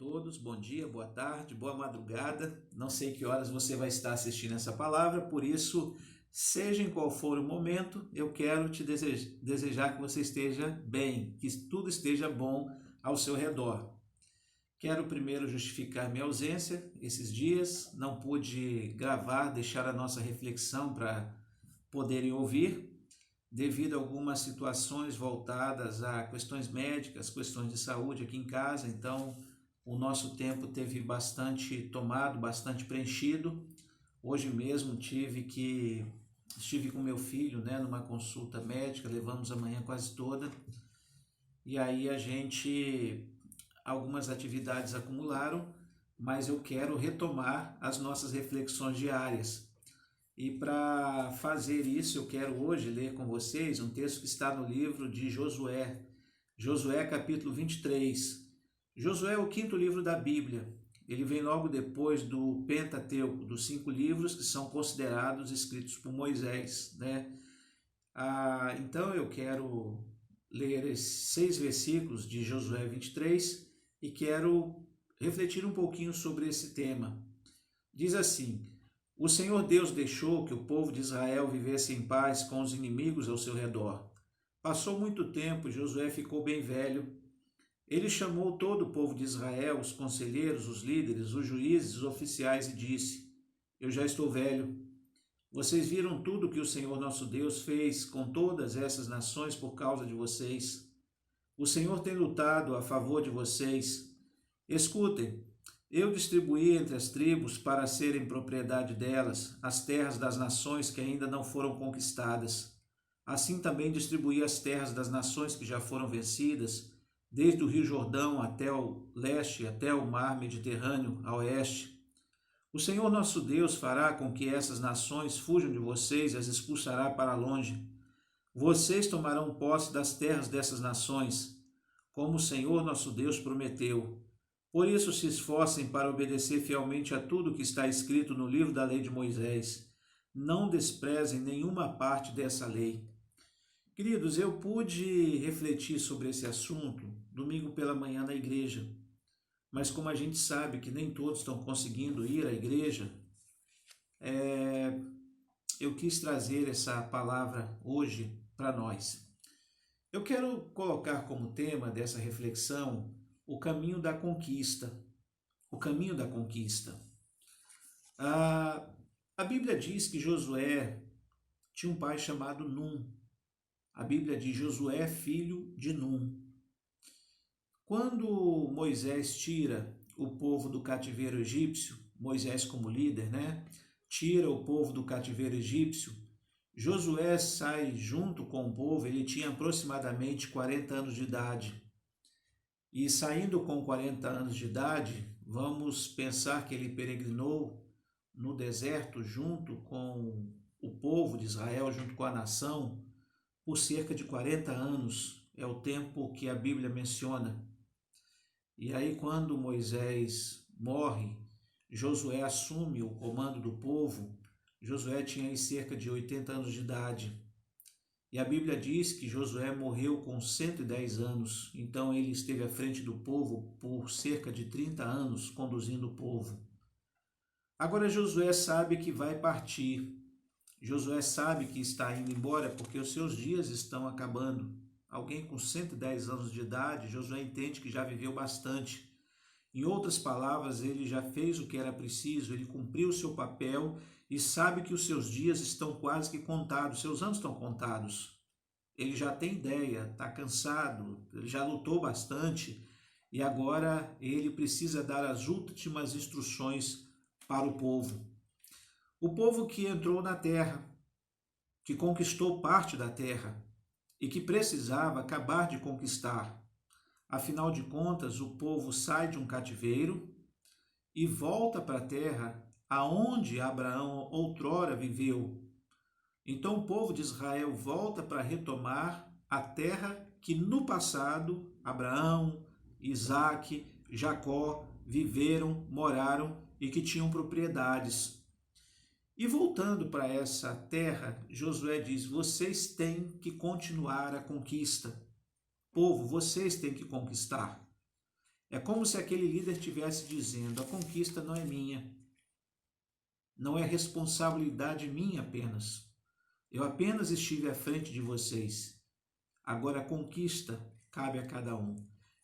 todos, bom dia, boa tarde, boa madrugada. Não sei que horas você vai estar assistindo essa palavra, por isso, seja em qual for o momento, eu quero te desejar que você esteja bem, que tudo esteja bom ao seu redor. Quero primeiro justificar minha ausência esses dias, não pude gravar, deixar a nossa reflexão para poderem ouvir, devido a algumas situações voltadas a questões médicas, questões de saúde aqui em casa, então o nosso tempo teve bastante tomado, bastante preenchido. Hoje mesmo estive com meu filho, numa consulta médica, levamos a manhã quase toda, e aí algumas atividades acumularam, mas eu quero retomar as nossas reflexões diárias. E para fazer isso, eu quero hoje ler com vocês um texto que está no livro de Josué, Josué capítulo 23. Josué é o quinto livro da Bíblia. Ele vem logo depois do Pentateuco, dos 5 livros que são considerados escritos por Moisés, Então eu quero ler esses 6 versículos de Josué 23 e quero refletir um pouquinho sobre esse tema. Diz assim: o Senhor Deus deixou que o povo de Israel vivesse em paz com os inimigos ao seu redor. Passou muito tempo e Josué ficou bem velho. Ele chamou todo o povo de Israel, os conselheiros, os líderes, os juízes, os oficiais e disse: eu já estou velho. Vocês viram tudo que o Senhor nosso Deus fez com todas essas nações por causa de vocês. O Senhor tem lutado a favor de vocês. Escutem. Eu distribuí entre as tribos para serem propriedade delas as terras das nações que ainda não foram conquistadas. Assim também distribuí as terras das nações que já foram vencidas, desde o Rio Jordão até o leste, até o mar Mediterrâneo, a oeste. O Senhor nosso Deus fará com que essas nações fujam de vocês e as expulsará para longe. Vocês tomarão posse das terras dessas nações, como o Senhor nosso Deus prometeu. Por isso se esforcem para obedecer fielmente a tudo que está escrito no livro da lei de Moisés. Não desprezem nenhuma parte dessa lei. Queridos, eu pude refletir sobre esse assunto domingo pela manhã na igreja, mas como a gente sabe que nem todos estão conseguindo ir à igreja, eu quis trazer essa palavra hoje para nós. Eu quero colocar como tema dessa reflexão o caminho da conquista. O caminho da conquista. A Bíblia diz que Josué tinha um pai chamado Num. A Bíblia diz Josué, filho de Num. Quando Moisés tira o povo do cativeiro egípcio, Moisés como líder, tira o povo do cativeiro egípcio, Josué sai junto com o povo, ele tinha aproximadamente 40 anos de idade. E saindo com 40 anos de idade, vamos pensar que ele peregrinou no deserto junto com o povo de Israel, junto com a nação, por cerca de 40 anos, é o tempo que a Bíblia menciona. E aí quando Moisés morre, Josué assume o comando do povo. Josué tinha aí cerca de 80 anos de idade. E a Bíblia diz que Josué morreu com 110 anos, então ele esteve à frente do povo por cerca de 30 anos, conduzindo o povo. Agora Josué sabe que vai partir. Josué sabe que está indo embora porque os seus dias estão acabando. Alguém com 110 anos de idade, Josué entende que já viveu bastante. Em outras palavras, ele já fez o que era preciso, ele cumpriu o seu papel e sabe que os seus dias estão quase que contados, seus anos estão contados. Ele já tem ideia, está cansado, ele já lutou bastante e agora ele precisa dar as últimas instruções para o povo. O povo que entrou na terra, que conquistou parte da terra e que precisava acabar de conquistar. Afinal de contas, o povo sai de um cativeiro e volta para a terra aonde Abraão outrora viveu. Então o povo de Israel volta para retomar a terra que no passado Abraão, Isaque, Jacó viveram, moraram e que tinham propriedades. E voltando para essa terra, Josué diz: vocês têm que continuar a conquista. Povo, vocês têm que conquistar. É como se aquele líder estivesse dizendo: a conquista não é minha, não é responsabilidade minha apenas. Eu apenas estive à frente de vocês. Agora a conquista cabe a cada um.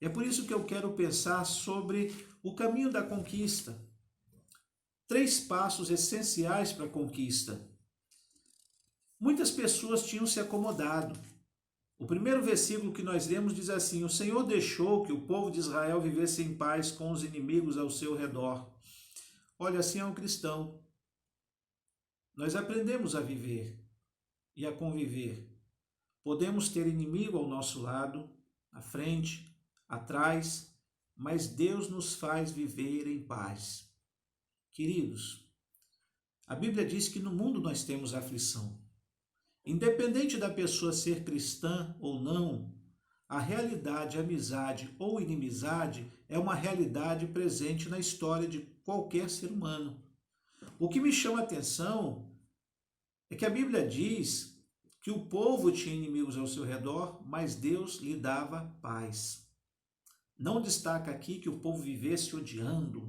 É por isso que eu quero pensar sobre o caminho da conquista. 3 passos essenciais para a conquista. Muitas pessoas tinham se acomodado. O primeiro versículo que nós lemos diz assim: o Senhor deixou que o povo de Israel vivesse em paz com os inimigos ao seu redor. Olha, assim é um cristão. Nós aprendemos a viver e a conviver. Podemos ter inimigo ao nosso lado, à frente, atrás, mas Deus nos faz viver em paz. Queridos, a Bíblia diz que no mundo nós temos aflição. Independente da pessoa ser cristã ou não, a realidade, amizade ou inimizade é uma realidade presente na história de qualquer ser humano. O que me chama a atenção é que a Bíblia diz que o povo tinha inimigos ao seu redor, mas Deus lhe dava paz. Não destaca aqui que o povo vivesse odiando,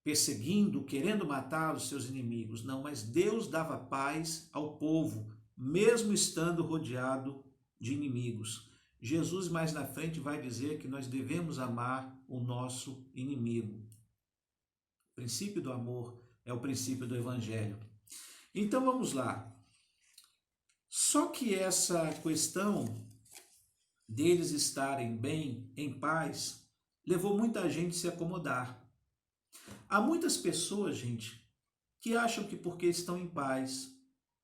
perseguindo, querendo matar os seus inimigos. Não, mas Deus dava paz ao povo, mesmo estando rodeado de inimigos. Jesus mais na frente vai dizer que nós devemos amar o nosso inimigo. O princípio do amor é o princípio do Evangelho. Então vamos lá. Só que essa questão deles estarem bem, em paz, levou muita gente a se acomodar. Há muitas pessoas, gente, que acham que porque estão em paz,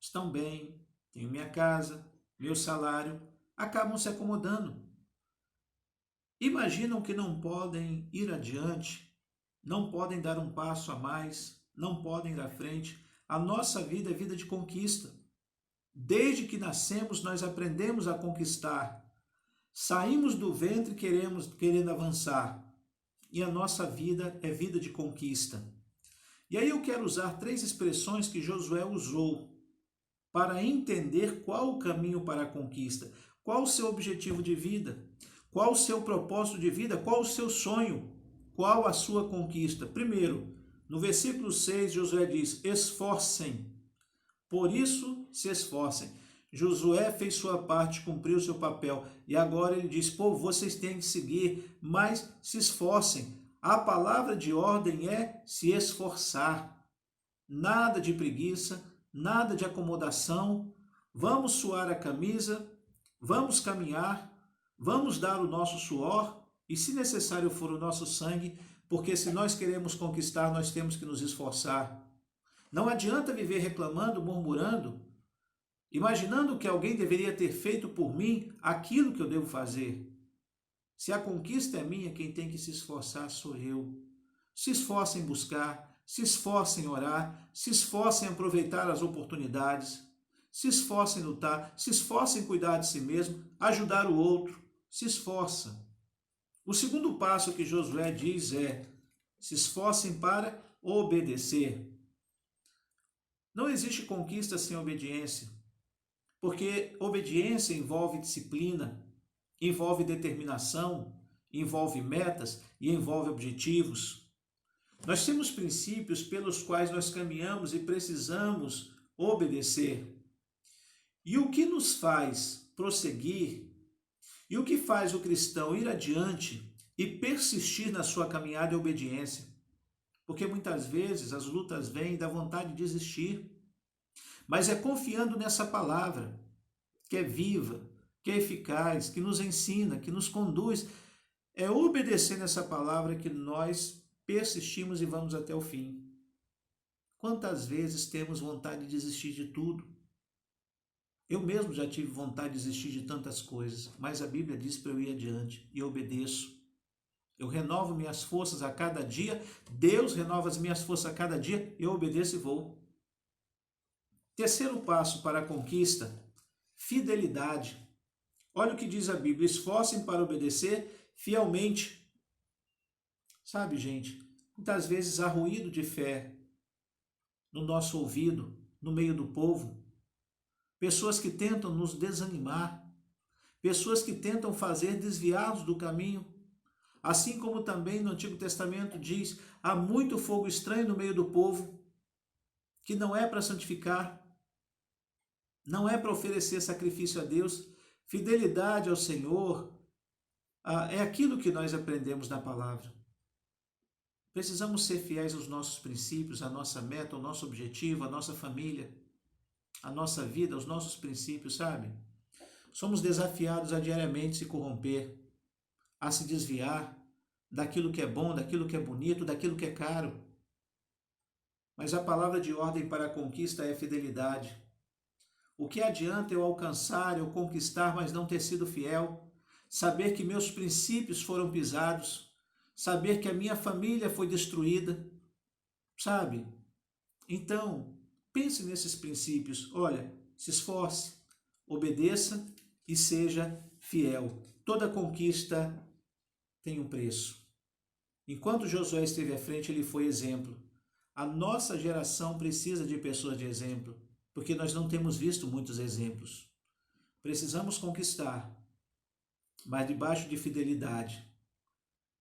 estão bem, tenho minha casa, meu salário, acabam se acomodando. Imaginam que não podem ir adiante, não podem dar um passo a mais, não podem ir à frente. A nossa vida é vida de conquista. Desde que nascemos, nós aprendemos a conquistar. Saímos do ventre querendo avançar. E a nossa vida é vida de conquista. E aí eu quero usar 3 expressões que Josué usou para entender qual o caminho para a conquista, qual o seu objetivo de vida, qual o seu propósito de vida, qual o seu sonho, qual a sua conquista. Primeiro, no versículo 6, Josué diz: esforcem, por isso se esforcem. Josué fez sua parte, cumpriu seu papel, e agora ele diz: povo, vocês têm que seguir, mas se esforcem. A palavra de ordem é se esforçar. Nada de preguiça, nada de acomodação. Vamos suar a camisa, vamos caminhar, vamos dar o nosso suor e, se necessário for, o nosso sangue, porque se nós queremos conquistar, nós temos que nos esforçar. Não adianta viver reclamando, murmurando, imaginando que alguém deveria ter feito por mim aquilo que eu devo fazer. Se a conquista é minha, quem tem que se esforçar sou eu. Se esforcem em buscar, se esforcem em orar, se esforcem em aproveitar as oportunidades, se esforcem em lutar, se esforcem em cuidar de si mesmo, ajudar o outro, se esforça. O segundo passo que Josué diz é: se esforcem para obedecer. Não existe conquista sem obediência, porque obediência envolve disciplina, envolve determinação, envolve metas e envolve objetivos. Nós temos princípios pelos quais nós caminhamos e precisamos obedecer. E o que nos faz prosseguir, e o que faz o cristão ir adiante e persistir na sua caminhada é obediência. Porque muitas vezes as lutas vêm e dá vontade de desistir. Mas é confiando nessa palavra, que é viva, que é eficaz, que nos ensina, que nos conduz. É obedecendo essa palavra que nós persistimos e vamos até o fim. Quantas vezes temos vontade de desistir de tudo? Eu mesmo já tive vontade de desistir de tantas coisas, mas a Bíblia diz para eu ir adiante e eu obedeço. Eu renovo minhas forças a cada dia, Deus renova as minhas forças a cada dia, eu obedeço e vou. Terceiro passo para a conquista: fidelidade. Olha o que diz a Bíblia: esforcem para obedecer fielmente. Sabe, gente, muitas vezes há ruído de fé no nosso ouvido, no meio do povo. Pessoas que tentam nos desanimar, pessoas que tentam fazer desviar-nos do caminho. Assim como também no Antigo Testamento diz, há muito fogo estranho no meio do povo, que não é para santificar, não é para oferecer sacrifício a Deus. Fidelidade ao Senhor é aquilo que nós aprendemos na palavra. Precisamos ser fiéis aos nossos princípios, à nossa meta, ao nosso objetivo, à nossa família, à nossa vida, aos nossos princípios, sabe? Somos desafiados a diariamente se corromper, a se desviar daquilo que é bom, daquilo que é bonito, daquilo que é caro. Mas a palavra de ordem para a conquista é fidelidade. O que adianta eu alcançar, eu conquistar, mas não ter sido fiel? Saber que meus princípios foram pisados, saber que a minha família foi destruída, sabe? Então, pense nesses princípios. Olha, se esforce, obedeça e seja fiel. Toda conquista tem um preço. Enquanto Josué esteve à frente, ele foi exemplo. A nossa geração precisa de pessoas de exemplo, porque nós não temos visto muitos exemplos. Precisamos conquistar, mas debaixo de fidelidade,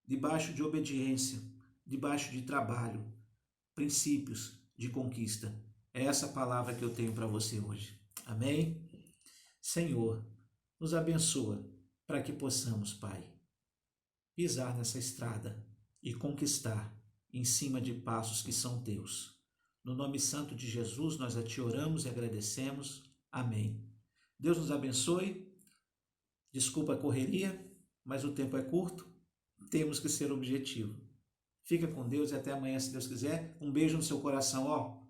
debaixo de obediência, debaixo de trabalho, princípios de conquista. É essa palavra que eu tenho para você hoje. Amém? Senhor, nos abençoa para que possamos, Pai, pisar nessa estrada e conquistar em cima de passos que são teus. No nome santo de Jesus, nós a Ti oramos e agradecemos. Amém. Deus nos abençoe. Desculpa a correria, mas o tempo é curto. Temos que ser objetivo. Fica com Deus e até amanhã, se Deus quiser. Um beijo no seu coração, ó.